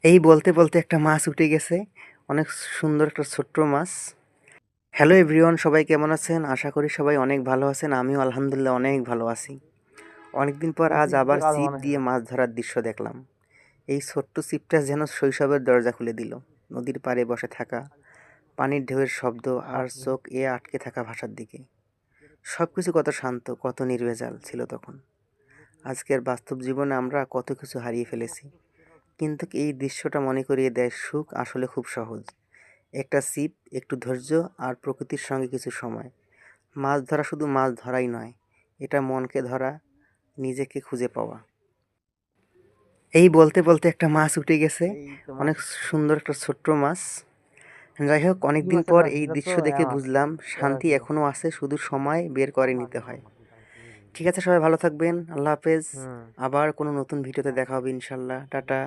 এই বলতে বলতে একটা মাছ উঠে গেছে। অনেক সুন্দর একটা ছোট্ট মাছ। হ্যালো এভরিওয়ান, সবাই কেমন আছেন? আশা করি সবাই অনেক ভালো আছেন। আমিও আলহামদুলিল্লাহ অনেক ভালো আছি। অনেকদিন পর আজ আবার ছিপ দিয়ে মাছ ধরার দৃশ্য দেখলাম। এই ছোট্ট ছিপটা যেন শৈশবের দরজা খুলে দিল। নদীর পাড়ে বসে থাকা, পানির ঢেউয়ের শব্দ আর চোখ আটকে থাকা ভাষার দিকে। সবকিছু কত শান্ত, কত নির্ভেজাল ছিল তখন। আজকের বাস্তব জীবনে আমরা কত কিছু হারিয়ে ফেলেছি, কিন্তু এই দৃশ্যটা মনে করিয়ে দেয় সুখ আসলে খুব সহজ। একটা ছিপ, একটু ধৈর্য আর প্রকৃতির সঙ্গে কিছু সময়। মাছ ধরা শুধু মাছ ধরাই নয়, এটা মনকে ধরা, নিজেকে খুঁজে পাওয়া। এই বলতে বলতে একটা মাছ উঠে গেছে। অনেক সুন্দর একটা ছোট্ট মাছ। যাই হোক, অনেকদিন পর এই দৃশ্য দেখে বুঝলাম শান্তি এখনো আছে, শুধু সময় বের করে নিতে হয়। ঠিক আছে, সবাই ভালো থাকবেন। আল্লাহ হাফেজ। আবার কোনো নতুন ভিডিওতে দেখা হবে ইনশাল্লাহ। টাটা।